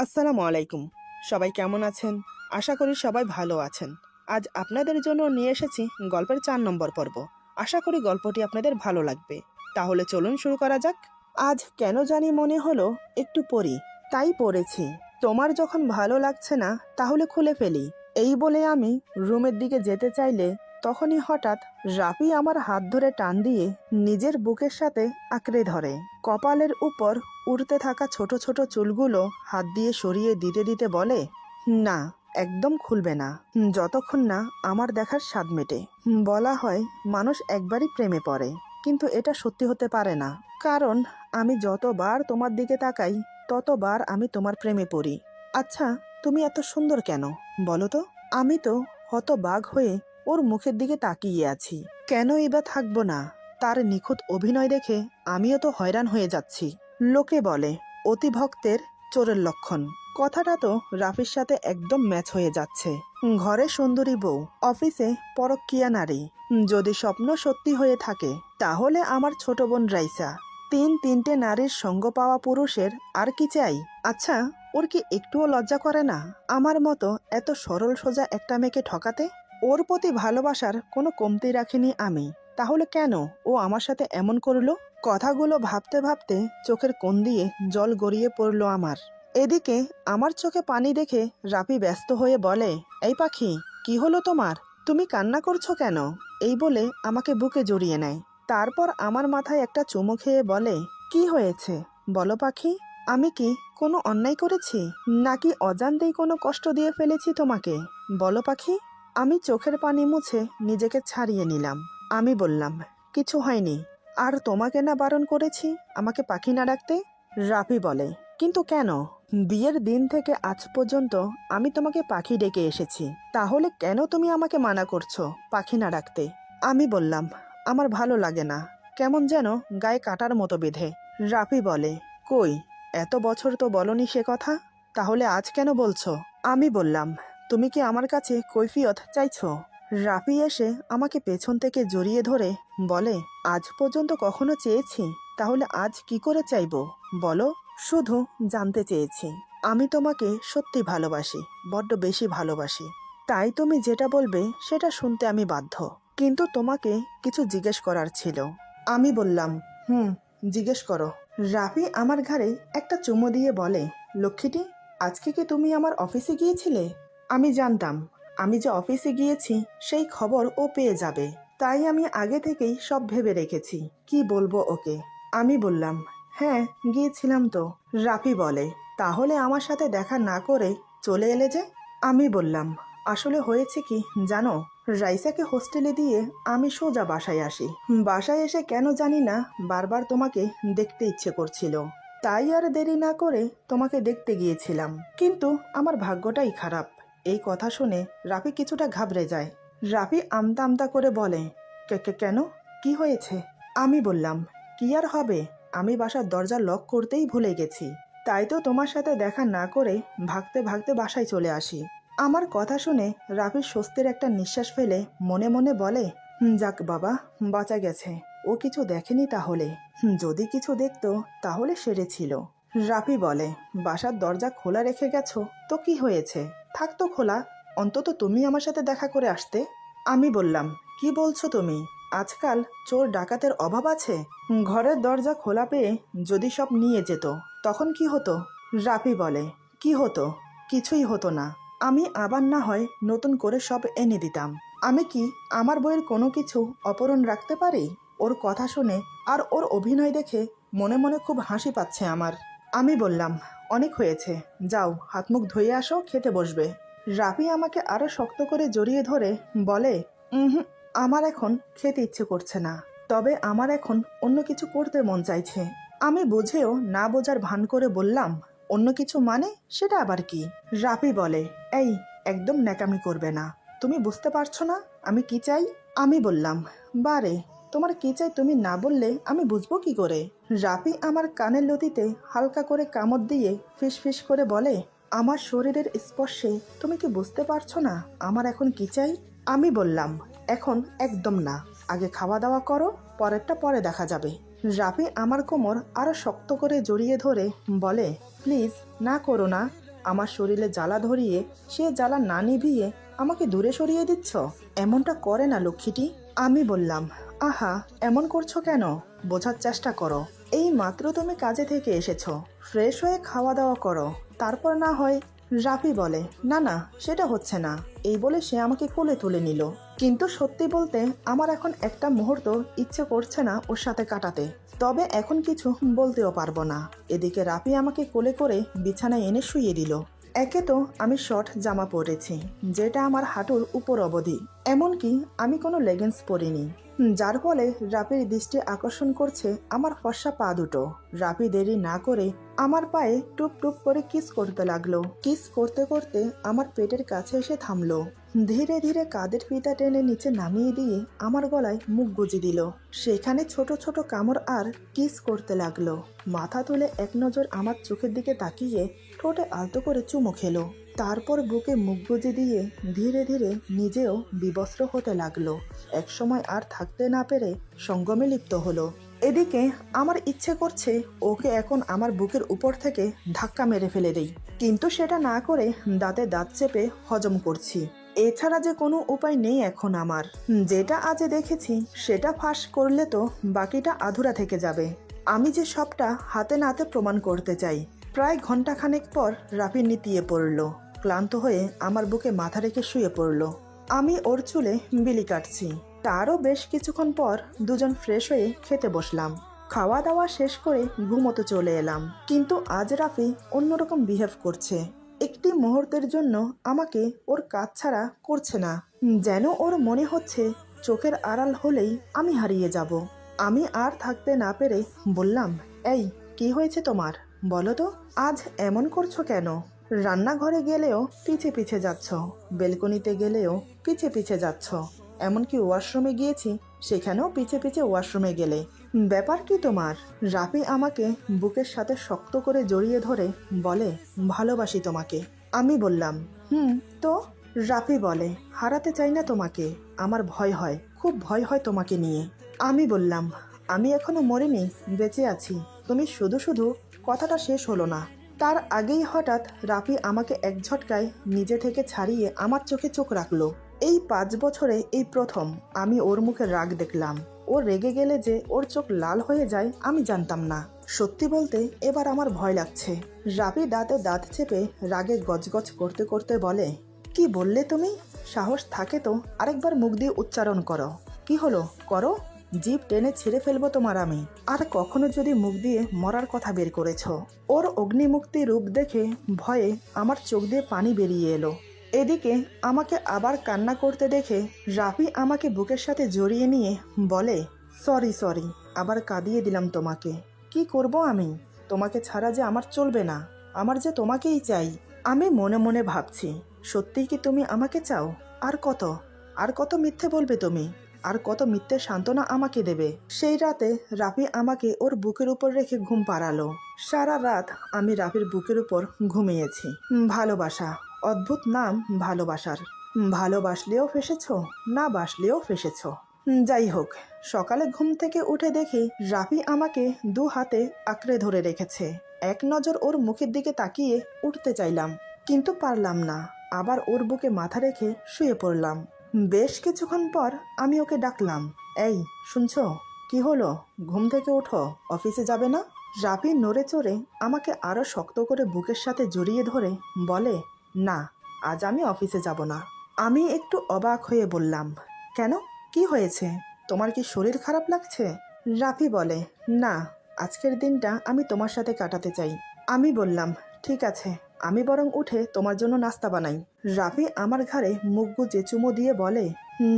আসসালামু আলাইকুম। সবাই কেমন আছেন? আশা করি সবাই ভালো আছেন। আজ আপনাদের জন্য নিয়ে এসেছি গল্পের ৪ নম্বর পর্ব। আশা করি গল্পটি আপনাদের ভালো লাগবে। তাহলে চলুন শুরু করা যাক। আজ কেন জানি মনে হলো একটু পড়ি, তাই পড়েছি। তোমার যখন ভালো লাগছে না তাহলে খুলে ফেলি, এই বলে আমি রুমের দিকে যেতে চাইলে তখনই হঠাৎ রাফি আমার হাত ধরে টান দিয়ে নিজের বুকের সাথে আঁকড়ে ধরে। কপালের উপর উড়তে থাকা ছোট ছোট চুলগুলো হাত দিয়ে সরিয়ে দিতে দিতে বলে, না, একদম খুলবে না, যতক্ষণ না আমার দেখার স্বাদ মেটে। বলা হয় মানুষ একবারই প্রেমে পড়ে, কিন্তু এটা সত্যি হতে পারে না। কারণ আমি যতবার তোমার দিকে তাকাই ততবার আমি তোমার প্রেমে পড়ি। আচ্ছা, তুমি এত সুন্দর কেন বলো তো? আমি তো হতবাক হয়ে ওর মুখের দিকে তাকিয়ে আছি। কেনই বা থাকবো না? তার নিখুঁত অভিনয় দেখে আমিও তো হয়রান হয়ে যাচ্ছি। লোকে বলে অতি ভক্তের চোরের লক্ষণ। কথাটা তো রাফির সাথে একদম ম্যাচ হয়ে যাচ্ছে। ঘরে সুন্দরী বউ, অফিসে পরকীয়া নারী। যদি স্বপ্ন সত্যি হয়ে থাকে তাহলে আমার ছোট বোন রাইসা। তিনটে নারীর সঙ্গ পাওয়া পুরুষের আর কি চাই? আচ্ছা, ওর কি একটুও লজ্জা করে না আমার মতো এত সরল সোজা একটা মেয়েকে ঠকাতে? ওর প্রতি ভালোবাসার কোনো কমতি রাখিনি আমি। তাহলে কেন ও আমার সাথে এমন করলো? কথাগুলো ভাবতে ভাবতে চোখের কোণ দিয়ে জল গড়িয়ে পড়লো আমার। এদিকে আমার চোখে পানি দেখে রাফি ব্যস্ত হয়ে বলে, এই পাখি, কি হলো তোমার? তুমি কান্না করছো কেন? এই বলে আমাকে বুকে জড়িয়ে নেয়। তারপর আমার মাথায় একটা চুমু খেয়ে বলে, কি হয়েছে বলো পাখি? আমি কি কোনো অন্যায় করেছি, নাকি অজান্তেই কোনো কষ্ট দিয়ে ফেলেছি তোমাকে? বলো পাখি। আমি চোখের পানি মুছে নিজেকে ছাড়িয়ে নিলাম। আমি বললাম, কিছু হয়নি। আর তোমাকে না বারণ করেছি আমাকে পাখি না ডাকতে? রাফি বলে, কিন্তু কেন? বিয়ের দিন থেকে আজ পর্যন্ত আমি তোমাকে পাখি ডেকে এসেছি, তাহলে কেন তুমি আমাকে মানা করছো পাখি না ডাকতে? আমি বললাম, আমার ভালো লাগে না, কেমন যেন গায়ে কাটার মতো বেঁধে। রাফি বলে, কই, এত বছর তো বলনি সে কথা, তাহলে আজ কেন বলছো? আমি বললাম, তুমি কি আমার কাছে কৈফিয়ত চাইছো? রাফি এসে আমাকে পেছন থেকে জড়িয়ে ধরে বলে, আজ পর্যন্ত কখনো চেয়েছি, তাহলে আজ কি করে চাইবো বলো? শুধু জানতে চেয়েছি। আমি তোমাকে সত্যি ভালোবাসি, বড্ড বেশি ভালোবাসি। তাই তুমি যেটা বলবে সেটা শুনতে আমি বাধ্য। কিন্তু তোমাকে কিছু জিজ্ঞেস করার ছিল। আমি বললাম, জিজ্ঞেস করো। রাফি আমার ঘাড়ে একটা চুমু দিয়ে বলে, লক্ষ্মীটি, আজকে কি তুমি আমার অফিসে গিয়েছিলে? আমি জানতাম আমি যে অফিসে গিয়েছি সেই খবর ও পেয়ে যাবে, তাই আমি আগে থেকেই সব ভেবে রেখেছি কি বলবো ওকে। আমি বললাম, হ্যাঁ, গিয়েছিলাম তো। রাফি বলে, তাহলে আমার সাথে দেখা না করে চলে এলে যে? আমি বললাম, আসলে হয়েছে কি জানো, রাইসাকে হোস্টেলে দিয়ে আমি সোজা বাসায় আসি। বাসায় এসে কেন জানি না বারবার তোমাকে দেখতে ইচ্ছে করছিল, তাই আর দেরি না করে তোমাকে দেখতে গিয়েছিলাম। কিন্তু আমার ভাগ্যটাই খারাপ। এই কথা শুনে রাফি কিছুটা ঘাবড়ে যায়। রাফি আমতা আমতা করে বলে, কেন, কি হয়েছে? আমি বললাম, কি আর হবে, আমি বাসার দরজা লক করতেই ভুলে গেছি, তাই তো তোমার সাথে দেখা না করে ভাগতে ভাগতে বাসায় চলে আসি। আমার কথা শুনে রাফি স্বস্তির একটা নিঃশ্বাস ফেলে মনে মনে বলে, যাক বাবা, বাঁচা গেছে। ও কিছু দেখেনি তাহলে। যদি কিছু দেখতো তাহলে সেরেছিল। রাফি বলে, বাসার দরজা খোলা রেখে গেছো তো কি হয়েছে, থাকতো খোলা, অন্তত তুমি আমার সাথে দেখা করে আসতে। আমি বললাম, কি বলছো তুমি? আজকাল চোর ডাকাতের অভাব আছে? ঘরের দরজা খোলা পেয়ে যদি সব নিয়ে যেত তখন কি হতো? রাফি বলে, কি হতো? কিছুই হতো না। আমি আবার না হয় নতুন করে সব এনে দিতাম। আমি কি আমার বইয়ের কোনো কিছু অপহরণ রাখতে পারি? ওর কথা শুনে আর ওর অভিনয় দেখে মনে মনে খুব হাসি পাচ্ছে আমার। আমি বললাম, অনেক হয়েছে, যাও হাত মুখ ধুয়ে আসো, খেতে বসবে। রাফি আমাকে আরো শক্ত করে জড়িয়ে ধরে বলে, আমার এখন খেতে ইচ্ছে করছে না, তবে আমার এখন অন্য কিছু করতে মন চাইছে। আমি বুঝেও না বোঝার ভান করে বললাম, অন্য কিছু মানে সেটা আবার কি? রাফি বলে, এই, একদম ন্যাকামি করবে না, তুমি বুঝতে পারছো না আমি কি চাই? আমি বললাম, বারে, তোমার কি চাই তুমি না বললে আমি বুঝবো কি করে? রাফি আমার কানের লতিতে হালকা করে কামড় দিয়ে ফিস ফিস করে বলে, আমার শরীরের স্পর্শে তুমি কি বুঝতে পারছো না আমার এখন কি চাই? আমি বললাম, এখন একদম না, আগে খাওয়া দাওয়া করো, পরেরটা পরে দেখা যাবে। রাফি আমার কোমর আরো শক্ত করে জড়িয়ে ধরে বলে, প্লিজ না করো না, আমার শরীরে জ্বালা ধরিয়ে সে জ্বালা না নিভিয়ে আমাকে দূরে সরিয়ে দিচ্ছ? এমনটা করে না লক্ষ্মীটি। আমি বললাম, আহা, এমন করছো কেন? বোঝার চেষ্টা করো। এই মাত্র তুমি কাজে থেকে এসেছো, ফ্রেশ হয়ে খাওয়া দাওয়া করো, তারপর না হয়। রাফি বলে, না না, সেটা হচ্ছে না। এই বলে সে আমাকে কোলে তুলে নিল। কিন্তু সত্যি বলতে আমার এখন একটা মুহূর্ত ইচ্ছে করছে না ওর সাথে কাটাতে। তবে এখন কিছু বলতেও পারবো না। এদিকে রাফি আমাকে কোলে করে বিছানায় এনে শুইয়ে দিল। একে তো আমি শর্ট জামা পরেছি, যেটা আমার হাঁটুর উপর অবধি। এমনকি আমি কোনো লেগিংস পরিনি, যার ফলে রাফির দৃষ্টি আকর্ষণ করছে আমার ফর্সা পা দুটো। রাফি দেরি না করে আমার পায়ে টুপ টুপ করে কিস করতে লাগলো। কিস করতে করতে আমার পেটের কাছে এসে থামলো। ধীরে ধীরে কাঁধের ফিতা টেনে নিচে নামিয়ে দিয়ে আমার গলায় মুখ গুজে দিল। সেখানে ছোট ছোট কামড় আর কিস করতে লাগলো। মাথা তুলে এক নজর আমার চোখের দিকে তাকিয়ে ঠোঁটে আলতো করে চুমো খেলো। তারপর বুকে মুখ গুজে দিয়ে ধীরে ধীরে নিজেও বিবস্ত্র হতে লাগলো। একসময় আর থাকতে না পেরে সঙ্গমে লিপ্ত হলো। এদিকে আমার ইচ্ছে করছে ওকে এখন আমার বুকের উপর থেকে ধাক্কা মেরে ফেলে দেই, কিন্তু সেটা না করে দাঁতে দাঁত চেপে হজম করছি। এছাড়া যে কোনো উপায় নেই এখন আমার। যেটা আজ দেখেছি সেটা ফাঁস করলে তো বাকিটা আধুরা থেকে যাবে। আমি যে সবটা হাতে নাতে প্রমাণ করতে চাই। প্রায় ঘন্টাখানেক পর রাফি নিতিয়ে পড়ল। ক্লান্ত হয়ে আমার বুকে মাথা রেখে শুয়ে পড়ল। আমি ওর চুলে বিলি কাটছি। তারও বেশ কিছুক্ষণ পর দুজন ফ্রেশ হয়ে খেতে বসলাম। খাওয়া দাওয়া শেষ করে ঘুমোতে চলে এলাম। কিন্তু আজ রাফি অন্যরকম বিহেভ করছে। একটি মুহূর্তের জন্য আমাকে ওর কাজ ছাড়া করছে না। যেন ওর মনে হচ্ছে চোখের আড়াল হলেই আমি হারিয়ে যাব। আমি আর থাকতে না পেরে বললাম, এই, কি হয়েছে তোমার? বলো তো, আজ এমন করছো কেন? রান্নাঘরে গেলেও পিছে পিছে যাচ্ছ, বেলকনিতে গেলেও পিছে পিছে যাচ্ছ, এমনকি ওয়াশরুমে গিয়েছি সেখানেও পিছে পিছে ওয়াশরুমে গেলে। ব্যাপার কি তোমার? রাফি আমাকে বুকের সাথে শক্ত করে জড়িয়ে ধরে বলে, ভালোবাসি তোমাকে। আমি বললাম, তো? রাফি বলে, হারাতে চাই না তোমাকে, আমার ভয় হয়, খুব ভয় হয় তোমাকে নিয়ে। আমি বললাম, আমি এখনো মরিনি, বেঁচে আছি। তুমি শুধু শুধু। কথাটা শেষ হলো না, তার আগেই হঠাৎ রাফি আমাকে এক ঝটকায় নিজে থেকে ছাড়িয়ে আমার চোখে চোখ রাখলো। এই 5 বছরে এই প্রথম আমি ওর মুখে রাগ দেখলাম। ও রেগে গেলে যে ওর চোখ লাল হয়ে যায় আমি জানতাম না। সত্যি বলতে এবার আমার ভয় লাগছে। রাফি দাঁতে দাঁত চেপে রাগে গজগজ করতে করতে বলে, কি বললে তুমি? সাহস থাকে তো আরেকবার মুখ দিয়ে উচ্চারণ করো। কি হলো, করো। জিভ টেনে ছিঁড়ে ফেলবো তোমার আমি। আর কখনো যদি মুখ দিয়ে মরার কথা বের করেছ। ওর অগ্নিমুক্তি রূপ দেখে ভয়ে আমার চোখ দিয়ে পানি বেরিয়ে এলো। এদিকে আমাকে আবার কান্না করতে দেখে রাফি আমাকে বুকের সাথে জড়িয়ে নিয়ে বলে, সরি সরি, আবার কাঁদিয়ে দিলাম তোমাকে। কি করব আমি? তোমাকে ছাড়া যে আমার চলবে না, আমার যে তোমাকেই চাই। আমি মনে মনে ভাবছি, সত্যিই কি তুমি আমাকে চাও? আর কত, আর কত মিথ্যে বলবে তুমি? আর কত মিথ্যে সান্ত্বনা আমাকে দেবে? সেই রাতে রাফি আমাকে ওর বুকের উপর রেখে ঘুম পাড়ালো। সারা রাত আমি রাফির বুকের উপর ঘুমিয়েছি। ভালোবাসা, অদ্ভুত নাম ভালোবাসার। ভালোবাসলেও ফেসেছ, না বাসলেও ফেসেছ। যাই হোক, সকালে ঘুম থেকে উঠে দেখি রাফি আমাকে 2 হাতে আঁকড়ে ধরে রেখেছে। এক নজর ওর মুখের দিকে তাকিয়ে উঠতে চাইলাম, কিন্তু পারলাম না। আবার ওর বুকে মাথা রেখে শুয়ে পড়লাম। বেশ কিছুক্ষণ পর আমি ওকে ডাকলাম, এই শুনছো? কি হলো, ঘুম থেকে ওঠো, অফিসে যাবে না? রাফি নড়ে চড়ে আমাকে আরো শক্ত করে বুকের সাথে জড়িয়ে ধরে বলে, না, আজ আমি অফিসে যাব না। আমি একটু অবাক হয়ে বললাম, কেন, কি হয়েছে? তোমার কি শরীর খারাপ লাগছে? রাফি বলে, না, আজকের দিনটা আমি তোমার সাথে কাটাতে চাই। আমি বললাম, ঠিক আছে, আমি বরং উঠে তোমার জন্য নাস্তা বানাই। রাফি আমার ঘাড়ে মুখ গুজে চুমো দিয়ে বলে,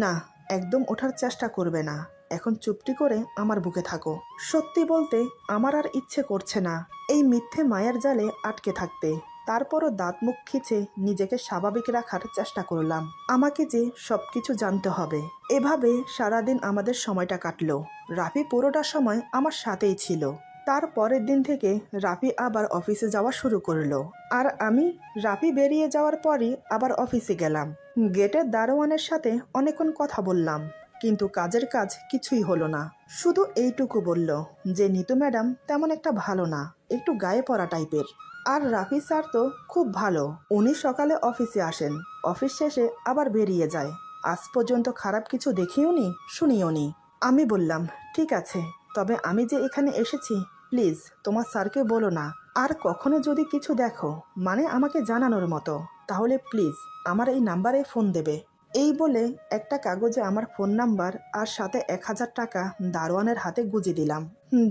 না, একদম ওঠার চেষ্টা করবে না, এখন চুপটি করে আমার বুকে থাকো। সত্যি বলতে আমার আর ইচ্ছে করছে না এই মিথ্যে মায়ার জালে আটকে থাকতে। তারপরও দাঁত মুখ খিচে নিজেকে স্বাভাবিক রাখার চেষ্টা করলাম। আমাকে যে সবকিছু জানতে হবে। এভাবে সারাদিন আমাদের সময়টা কাটলো। রাফি পুরোটা সময় আমার সাথেই ছিল। তার পরের দিন থেকে রাফি আবার অফিসে যাওয়া শুরু করলো। আর আমি রাফি বেরিয়ে যাওয়ার পরই আবার অফিসে গেলাম। গেটের দারোয়ানের সাথে অনেকক্ষণ কথা বললাম, কিন্তু কাজের কাজ কিছুই হলো না। শুধু এইটুকু বলল যে নিতু ম্যাডাম তেমন একটা ভালো না, একটু গায়ে পড়া টাইপের। আর রাফি স্যার তো খুব ভালো। উনি সকালে অফিসে আসেন, অফিস শেষে আবার বেরিয়ে যায়। আজ পর্যন্ত খারাপ কিছু দেখিওনি, শুনিওনি। আমি বললাম, ঠিক আছে, তবে আমি যে এখানে এসেছি, প্লিজ তোমার স্যারকে বলো না। আর কখনো যদি কিছু দেখো, মানে আমাকে জানানোর মতো, তাহলে প্লিজ আমার এই নাম্বারে ফোন দেবে। এই বলে একটা কাগজে আমার ফোন নাম্বার আর সাথে 1000 টাকা দারোয়ানের হাতে গুঁজে দিলাম।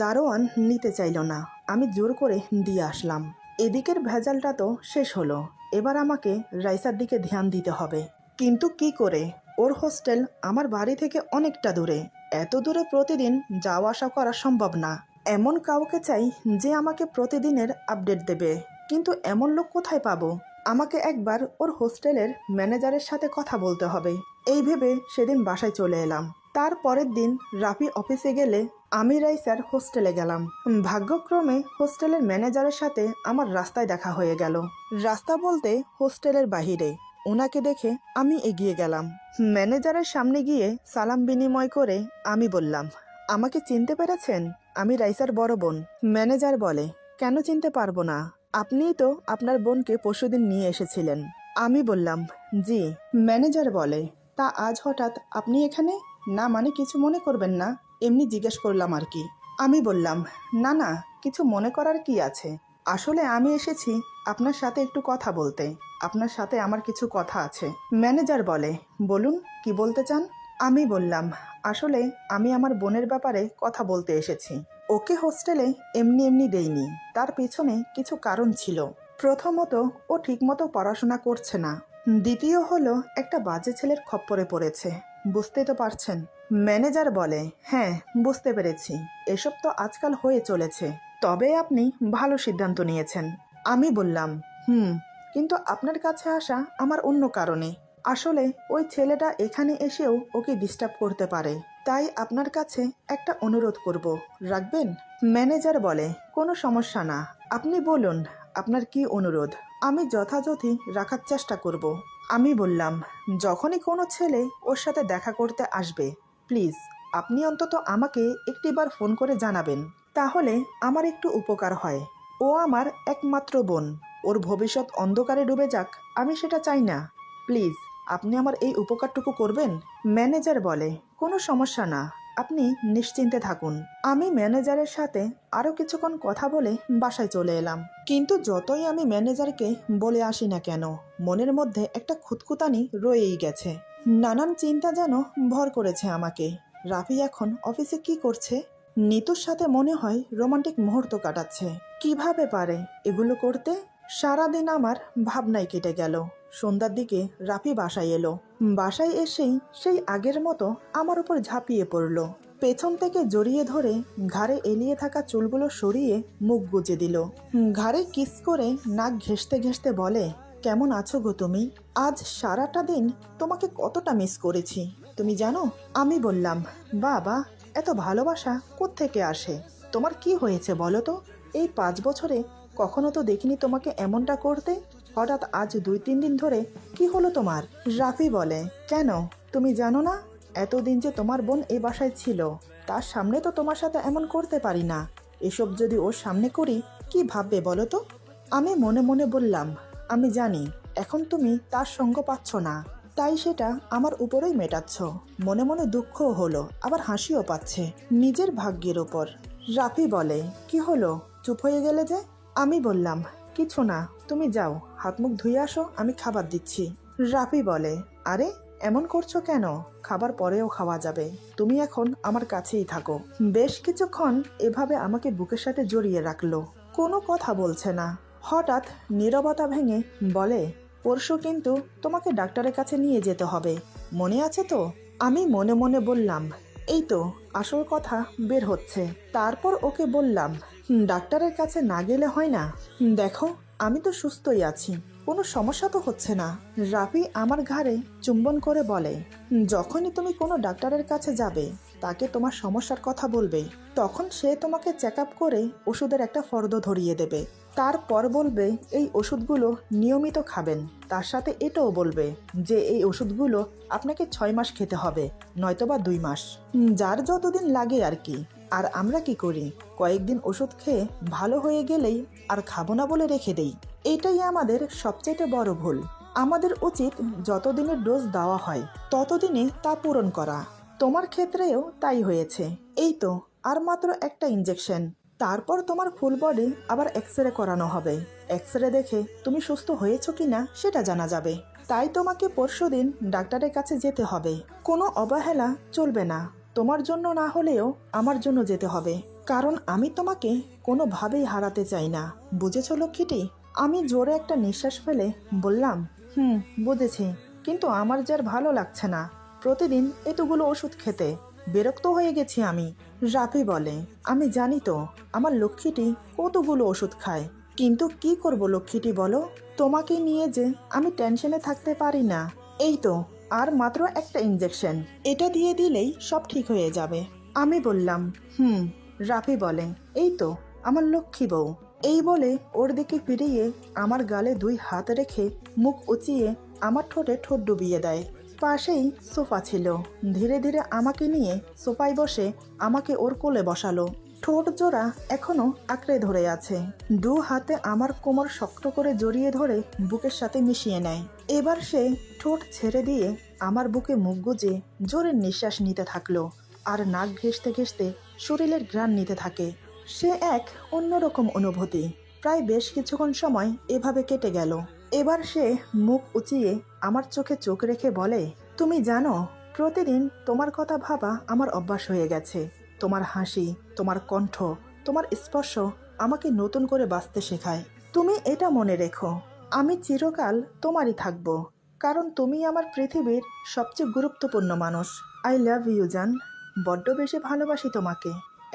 দারোয়ান নিতে চাইল না, আমি জোর করে দিয়ে আসলাম। এদিকের ভেজালটা তো শেষ হলো, এবার আমাকে রাইসার দিকে ধ্যান দিতে হবে। কিন্তু কি করে? ওর হোস্টেল আমার বাড়ি থেকে অনেকটা দূরে। এত দূরে প্রতিদিন যাওয়া আসা করা সম্ভব না। এমন কাউকে চাই যে আমাকে প্রতিদিনের আপডেট দেবে, কিন্তু এমন লোক কোথায় পাবো? আমাকে একবার ওর হোস্টেলের ম্যানেজারের সাথে কথা বলতে হবে। এই ভেবে সেদিন বাসায় চলে এলাম। তার পরের দিন রাফি অফিসে গেলে আমি রাইসার হোস্টেলে গেলাম। ভাগ্যক্রমে হোস্টেলের ম্যানেজারের সাথে আমার রাস্তায় দেখা হয়ে গেল। রাস্তা বলতে হোস্টেলের বাহিরে। ওনাকে দেখে আমি এগিয়ে গেলাম। ম্যানেজারের সামনে গিয়ে সালাম বিনিময় করে আমি বললাম, আমাকে চিনতে পেরেছেন? আমি রাইসার বড় বোন। ম্যানেজার বলে, কেন চিনতে পারবো না? আপনিই তো আপনার বোনকে পরশুদিন নিয়ে এসেছিলেন। আমি বললাম, জি। ম্যানেজার বলে, তা আজ হঠাৎ আপনি এখানে? না মানে কিছু মনে করবেন না, এমনি জিজ্ঞেস করলাম আর কি। আমি বললাম, না না, কিছু মনে করার কি আছে। আসলে আমি এসেছি আপনার সাথে একটু কথা বলতে। আপনার সাথে আমার কিছু কথা আছে। ম্যানেজার বলে, বলুন, কি বলতে চান? আমি বললাম, আসলে আমি আমার বোনের ব্যাপারে কথা বলতে এসেছি। ওকে হোস্টেলে এমনি এমনি দেইনি, তার পিছনে কিছু কারণ ছিল। প্রথমত, ও ঠিকমতো পড়াশোনা করছে না। দ্বিতীয় হলো, একটা বাজে ছেলের খপ্পরে পড়েছে। বুঝতেই তো পারছেন। ম্যানেজার বলে, হ্যাঁ বুঝতে পেরেছি, এসব তো আজকাল হয়ে চলেছে। তবে আপনি ভালো সিদ্ধান্ত নিয়েছেন। আমি বললাম, কিন্তু আপনার কাছে আসা আমার অন্য কারণে। আসলে ওই ছেলেটা এখানে এসেও ওকে ডিস্টার্ব করতে পারে, তাই আপনার কাছে একটা অনুরোধ করব, রাখবেন? ম্যানেজার বলে, কোনো সমস্যা না, আপনি বলুন আপনার কি অনুরোধ, আমি যথাযথি রাখার চেষ্টা করব। আমি বললাম, যখনই কোনো ছেলে ওর সাথে দেখা করতে আসবে, প্লিজ আপনি অন্তত আমাকে একটিবার ফোন করে জানাবেন, তাহলে আমার একটু উপকার হয়। ও আমার একমাত্র বোন, ওর ভবিষ্যৎ অন্ধকারে ডুবে যাক, আমি সেটা চাই না। প্লিজ আপনি আমার এই উপকারটুকু করবেন। ম্যানেজার বলে, কোনো সমস্যা না, আপনি নিশ্চিন্তে থাকুন। আমি ম্যানেজারের সাথে আরও কিছুক্ষণ কথা বলে বাসায় চলে এলাম। কিন্তু যতই আমি ম্যানেজারকে বলে আসি না কেন, মনের মধ্যে একটা খুঁতখুঁতানি রয়েই গেছে। নানান চিন্তা যেন ভর করেছে আমাকে। রাফি এখন অফিসে কি করছে? নিতুর সাথে মনে হয় রোমান্টিক মুহূর্ত কাটাচ্ছে। কিভাবে পারে এগুলো করতে? সারাদিন আমার ভাবনায় কেটে গেল। সন্ধ্যার দিকে রাফি বাসায় এলো। বাসায় এসেই সেই আগের মতো আমার উপর ঝাঁপিয়ে পড়ল। পেছন থেকে জড়িয়ে ধরে ঘাড়ে এলিয়ে থাকা চুলগুলো সরিয়ে মুখ গুজে দিল। ঘাড়ে কিস করে নাক ঘেঁষতে ঘেঁষতে বলে, কেমন আছো গো তুমি? আজ সারাটা দিন তোমাকে কতটা মিস করেছি তুমি জানো? আমি বললাম, বাবা, এত ভালোবাসা কোত্থেকে আসে? তোমার কি হয়েছে বলো তো? এই 5 বছরে কখনো তো দেখিনি তোমাকে এমনটা করতে। হঠাৎ আজ 2-3 দিন ধরে কি হলো তোমার? রাফি বলে, কেন তুমি জানো না? এতদিন যে তোমার বোন এই বাসায় ছিল, তার সামনে তো তোমার সাথে এমন করতে পারি না। এসব যদি ওর সামনে করি কি ভাববে বলো তো? আমি মনে মনে বললাম, আমি জানি এখন তুমি তার সঙ্গ পাচ্ছ না, তাই সেটা আমার উপরেই মেটাচ্ছ। মনে মনে দুঃখও হলো, আবার হাসিও পাচ্ছে নিজের ভাগ্যের ওপর। রাফি বলে, কি হলো, চুপ হয়ে গেলে যে? আমি বললাম, কিছু না, তুমি যাও, হাত মুখ ধুয়ে আসো, আমি খাবার দিচ্ছি। রাফি বলে, আরে এমন করছো কেন? খাবার পরেও খাওয়া যাবে, তুমি এখন আমার কাছেই থাকো। বেশ কিছুক্ষণ এভাবে আমাকে বুকের সাথে জড়িয়ে রাখলো, কোনো কথা বলছে না। হঠাৎ নীরবতা ভেঙে বলে, পরশু কিন্তু তোমাকে ডাক্তারের কাছে নিয়ে যেতে হবে, মনে আছে তো? আমি মনে মনে বললাম, এই তো আসল কথা বের হচ্ছে। তারপর ওকে বললাম, ডাক্তারের কাছে না গেলে হয় না? দেখো আমি তো সুস্থই আছি, কোনো সমস্যা তো হচ্ছে না। রাফি আমার ঘাড়ে চুম্বন করে বলে, যখনই তুমি কোনো ডাক্তারের কাছে যাবে, তাকে তোমার সমস্যার কথা বলবে, তখন সে তোমাকে চেক আপ করে ওষুধের একটা ফর্দ ধরিয়ে দেবে। তারপর বলবে এই ওষুধগুলো নিয়মিত খাবেন, তার সাথে এটাও বলবে যে এই ওষুধগুলো আপনাকে 6 মাস খেতে হবে, নয়তোবা 2 মাস, যার যতদিন লাগে আর কি। আর আমরা কি করি, কয়েকদিন ওষুধ খেয়ে ভালো হয়ে গেলেই আর খাবো না বলে রেখে দেই। এটাই আমাদের সবচেয়ে বড় ভুল। আমাদের উচিত যতদিনের ডোজ দেওয়া হয় ততদিনে তা পূরণ করা। তোমার ক্ষেত্রেও তাই হয়েছে। এই তো আর মাত্র একটা ইঞ্জেকশন, তারপর তোমার ফুল বডি আবার এক্সরে করানো হবে। এক্সরে দেখে তুমি সুস্থ হয়েছো কিনা সেটা জানা যাবে। তাই তোমাকে পরশুদিন ডাক্তারের কাছে যেতে হবে। কোনো অবহেলা চলবে না। তোমার জন্য না হলেও আমার জন্য যেতে হবে, কারণ আমি তোমাকে কোনোভাবেই হারাতে চাই না। বুঝেছো লক্ষ্মীটি? আমি জোরে একটা নিঃশ্বাস ফেলে বললাম, বুঝেছি, কিন্তু আমার যে আর ভালো লাগছে না প্রতিদিন এতগুলো ওষুধ খেতে। বিরক্ত হয়ে গেছি আমি। রাফি বলে, আমি জানি তো আমার লক্ষ্মীটি কতগুলো ওষুধ খায়, কিন্তু কি করব লক্ষ্মীটি বলো? তোমাকে নিয়ে যে আমি টেনশনে থাকতে পারি না। এই তো আর মাত্র একটা ইঞ্জেকশন, এটা দিয়ে দিলেই সব ঠিক হয়ে যাবে। আমি বললাম, রাফি বলে, এই তো আমার লক্ষ্মী বউ। এই বলে ওর দিকে ফিরিয়ে আমার গালে 2 হাত রেখে মুখ উঁচিয়ে আমার ঠোঁটে ঠোঁট ডুবিয়ে দেয়। পাশেই সোফা ছিল। ধীরে ধীরে আমাকে নিয়ে সোফায় বসে আমাকে ওর কোলে বসালো। ঠোঁট জোড়া এখনো আঁকড়ে ধরে আছে। 2 হাতে আমার কোমর শক্ত করে জড়িয়ে ধরে বুকের সাথে মিশিয়ে নেয়। এবার সে ঠোঁট ছেড়ে দিয়ে আমার বুকে মুখ গুজে জোরে নিঃশ্বাস নিতে থাকলো, আর নাক ঘেঁষতে ঘেঁষতে শরীরের ঘ্রাণ নিতে থাকে। সে এক অন্যরকম অনুভূতি। প্রায় বেশ কিছুক্ষণ সময় এভাবে কেটে গেল। এবার সে মুখ উঁচিয়ে আমার চোখে চোখ রেখে বলে, তুমি জানো, প্রতিদিন তোমার কথা ভাবা আমার অভ্যাস হয়ে গেছে। তোমার হাসি, তোমার কণ্ঠ, তোমার স্পর্শ আমাকে নতুন করে বাঁচতে শেখায়। তুমি এটা মনে রেখো, আমি চিরকাল তোমারই থাকব, কারণ তুমি আমার পৃথিবীর সবচেয়ে গুরুত্বপূর্ণ মানুষ। আই লাভ ইউ জান। বড্ড বেশি ভালোবাসি তোমাকে।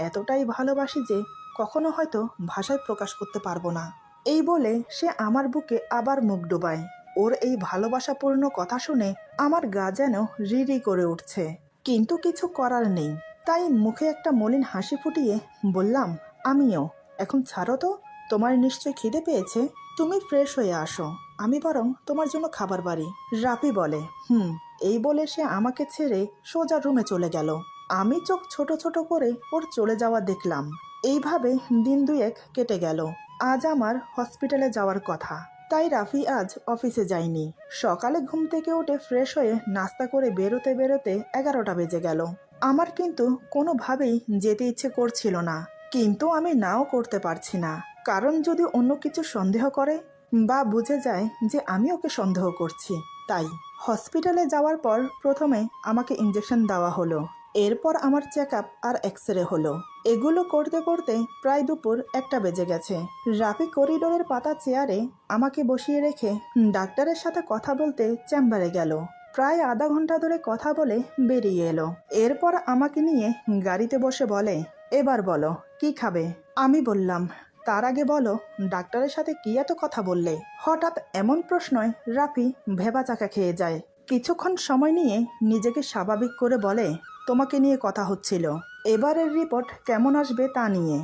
এতটাই ভালোবাসি যে কখনো হয়তো ভাষায় প্রকাশ করতে পারবো না। এই বলে সে আমার বুকে আবার মুখ ডোবায়। ওর এই ভালোবাসাপূর্ণ কথা শুনে আমার গা যেন রিরি করে উঠছে, কিন্তু কিছু করার নেই। তাই মুখে একটা মলিন হাসি ফুটিয়ে বললাম, আমিও। এখন ছাড়ো তো, তোমার নিশ্চয় খিদে পেয়েছে। তুমি ফ্রেশ হয়ে আসো, আমি বরং তোমার জন্য খাবার বাড়ি। রাফি বলে, এই বলে সে আমাকে ছেড়ে সোজা রুমে চলে গেল। আমি চোখ ছোট ছোট করে ওর চলে যাওয়া দেখলাম। এইভাবে দিন 2 কেটে গেল। আজ আমার হসপিটালে যাওয়ার কথা, তাই রাফি আজ অফিসে যায়নি। সকালে ঘুম থেকে উঠে ফ্রেশ হয়ে নাস্তা করে বেরোতে বেরোতে 11টা বেজে গেল। আমার কিন্তু কোনোভাবেই যেতে ইচ্ছে করছিল না, কিন্তু আমি নাও করতে পারছি না, কারণ যদি অন্য কিছু সন্দেহ করে বা বুঝে যায় যে আমি ওকে সন্দেহ করছি। তাই হসপিটালে যাওয়ার পর প্রথমে আমাকে ইঞ্জেকশন দেওয়া হলো। এরপর আমার চেক আপ আর এক্সরে হলো। এগুলো করতে করতে প্রায় দুপুর 1টা বেজে গেছে। রাফি করিডোরের পাতা চেয়ারে আমাকে বসিয়ে রেখে ডাক্তারের সাথে কথা বলতে চেম্বারে গেল। প্রায় আধা ঘন্টা ধরে কথা বলে বেরিয়ে এলো। এরপর আমাকে নিয়ে গাড়িতে বসে বলে, এবার বলো কি খাবে? আমি বললাম, তার আগে বলো ডাক্তারের সাথে কি এত কথা বললে? হঠাৎ এমন প্রশ্নয় রাফি ভেবাচাকা খেয়ে যায়। কিছুক্ষণ সময় নিয়ে নিজেকে স্বাভাবিক করে বলে, তোমাকে নিয়ে কথা হচ্ছিল, এবারের রিপোর্ট কেমন আসবে তা নিয়ে।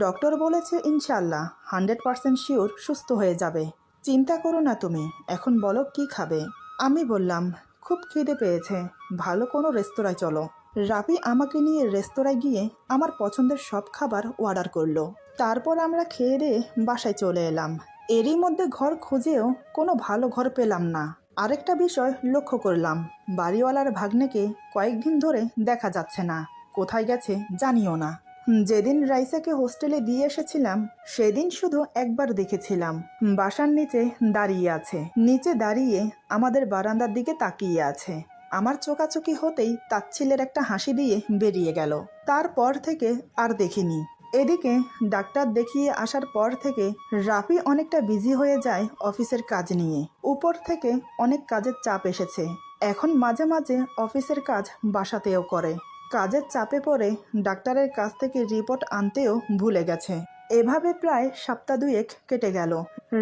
ডক্টর বলেছে ইনশাল্লাহ 100% শিওর সুস্থ হয়ে যাবে। চিন্তা করো না তুমি, এখন বলো কি খাবে? আমি বললাম, খুব খিদে পেয়েছে, ভালো কোনো রেস্তোরাঁয় চলো। রাফি আমাকে নিয়ে রেস্তোরাঁয় গিয়ে আমার পছন্দের সব খাবার অর্ডার করলো। তারপর আমরা খেয়ে দিয়ে বাসায় চলে এলাম। এরই মধ্যে ঘর খুঁজেও কোনো ভালো ঘর পেলাম না। আরেকটা বিষয় লক্ষ্য করলাম, বাড়িওয়ালার ভাগ্নেকে কয়েকদিন ধরে দেখা যাচ্ছে না। কোথায় গেছে জানিও না। যেদিন রাইসাকে হোস্টেলে দিয়ে এসেছিলাম সেদিন শুধু একবার দেখেছিলাম, বাসার নিচে দাঁড়িয়ে আছে। নিচে দাঁড়িয়ে আমাদের বারান্দার দিকে তাকিয়ে আছে। আমার চোখাচোখি হতেই তাচ্ছিলের একটা হাসি দিয়ে বেরিয়ে গেল। তারপর থেকে আর দেখিনি। এদিকে ডাক্তার দেখিয়ে আসার পর থেকে রাফি অনেকটা বিজি হয়ে যায় অফিসের কাজ নিয়ে। উপর থেকে অনেক কাজের চাপ এসেছে। এখন মাঝে মাঝে অফিসের কাজ বাসাতেও করে। কাজের চাপে পড়ে ডাক্তারের কাছ থেকে রিপোর্ট আনতেও ভুলে গেছে। এভাবে প্রায় সপ্তাহ 2 কেটে গেল।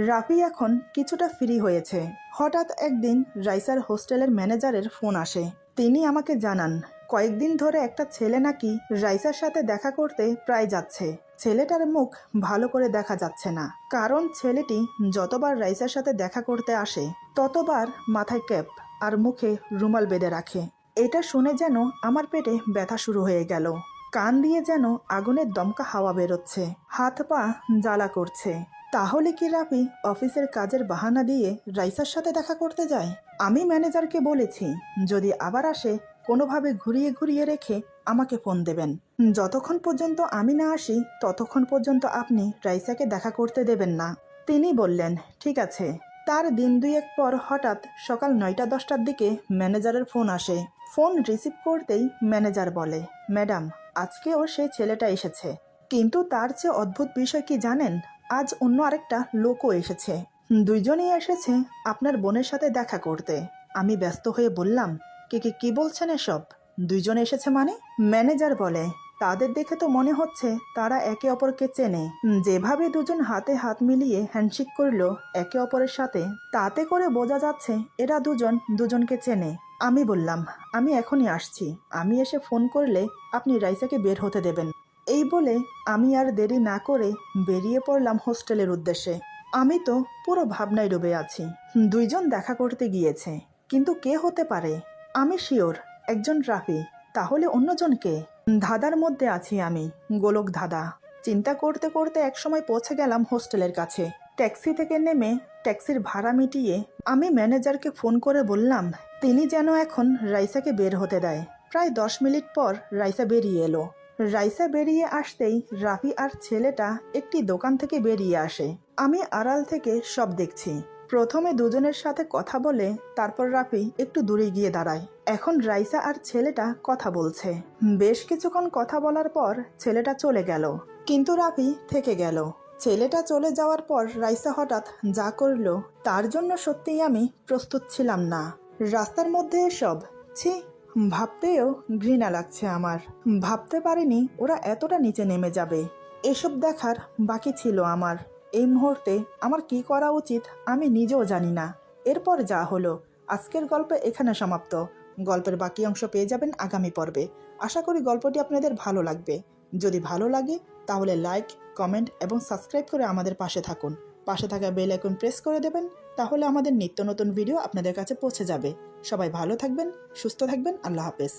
রাফি এখন কিছুটা ফ্রি হয়েছে। হঠাৎ একদিন রাইসার হোস্টেলের ম্যানেজারের ফোন আসে। তিনি আমাকে জানান, কয়েকদিন ধরে একটা ছেলে নাকি রাইসার সাথে দেখা করতে প্রায় যাচ্ছে। ছেলেটার মুখ ভালো করে দেখা যাচ্ছে না, কারণ ছেলেটি যতবার রাইসার সাথে দেখা করতে আসে ততবার মাথায় ক্যাপ আর মুখে রুমাল বেঁধে রাখে। এটা শুনে যেন আমার পেটে ব্যথা শুরু হয়ে গেল, কান দিয়ে যেন আগুনের দমকা হাওয়া বেরোচ্ছে, হাত পা জ্বালা করছে। তাহলে কি রাফি অফিসের কাজের বাহানা দিয়ে রাইসার সাথে দেখা করতে যায়? আমি ম্যানেজারকে বলেছি যদি আবার আসে কোনোভাবে ঘুরিয়ে ঘুরিয়ে রেখে আমাকে ফোন দেবেন। যতক্ষণ পর্যন্ত আমি না আসি ততক্ষণ পর্যন্ত আপনি রাইসাকে দেখা করতে দেবেন না। তিনি বললেন ঠিক আছে। তার দিন দুয়েক পর হঠাৎ সকাল 9টা-10টার দিকে ম্যানেজারের ফোন আসে। ফোন রিসিভ করতেই ম্যানেজার বলে, ম্যাডাম আজকেও সেই ছেলেটা এসেছে, কিন্তু তার চেয়ে অদ্ভুত বিষয় কি জানেন? আজ অন্য আরেকটা লোকও এসেছে। দুইজনেই এসেছে আপনার বোনের সাথে দেখা করতে। আমি ব্যস্ত হয়ে বললাম, কি বলছেন এসব? দুইজন এসেছে মানে? ম্যানেজার বলে, তাদের দেখে তো মনে হচ্ছে তারা একে অপরকে চেনে। যেভাবে দুজন হাতে হাত মিলিয়ে হ্যান্ডশেক করলো একে অপরের সাথে, তাতে করে বোঝা যাচ্ছে এরা দুজন দুজনকে চেনে। আমি বললাম, আমি এখনই আসছি, আমি এসে ফোন করলে আপনি রাইসাকে বের হতে দেবেন। এই বলে আমি আর দেরি না করে বেরিয়ে পড়লাম হোস্টেলের উদ্দেশ্যে। আমি তো পুরো ভাবনায় ডুবে আছি। দুইজন দেখা করতে গিয়েছে, কিন্তু কে হতে পারে? আমি শিওর একজন রাফি, তাহলে অন্যজনকে? ধাঁধার মধ্যে আছি আমি, গোলক ধাঁধা। চিন্তা করতে করতে একসময় পৌঁছে গেলাম হোস্টেলের কাছে। ট্যাক্সি থেকে নেমে ট্যাক্সির ভাড়া মিটিয়ে আমি ম্যানেজারকে ফোন করে বললাম তিনি যেন এখন রাইসাকে বের হতে দেয়। প্রায় 10 মিনিট পর রাইসা বেরিয়ে এলো। রাইসা বেরিয়ে আসতেই রাফি আর ছেলেটা একটি দোকান থেকে বেরিয়ে আসে। আমি আড়াল থেকে সব দেখছি। প্রথমে দুজনের সাথে কথা বলে তারপর রাফি একটু দূরে গিয়ে দাঁড়ায়। এখন রাইসা আর ছেলেটা কথা বলছে। বেশ কিছুক্ষণ কথা বলার পর ছেলেটা চলে গেল, কিন্তু রাফি থেকে গেল। ছেলেটা চলে যাওয়ার পর রাইসা হঠাৎ যা করলো তার জন্য সত্যিই আমি প্রস্তুত ছিলাম না। রাস্তার মধ্যে এসব, ছি, ভাবতেও ঘৃণা লাগছে আমার। ভাবতে পারিনি ওরা এতটা নিচে নেমে যাবে। এসব দেখার বাকি ছিল আমার। এই মুহূর্তে আমার কি করা উচিত আমি নিজেও জানি না। এরপর যা হলো, আজকের গল্প এখানে সমাপ্ত। গল্পের বাকি অংশ পেয়ে যাবেন আগামী পর্বে। আশা করি গল্পটি আপনাদের ভালো লাগবে। যদি ভালো লাগে তাহলে লাইক, কমেন্ট এবং সাবস্ক্রাইব করে আমাদের পাশে থাকুন। পাশে থাকা বেল আইকন প্রেস করে দেবেন, তাহলে আমাদের নিত্য নতুন ভিডিও আপনাদের কাছে পৌঁছে যাবে। সবাই ভালো থাকবেন, সুস্থ থাকবেন। আল্লাহ হাফেজ।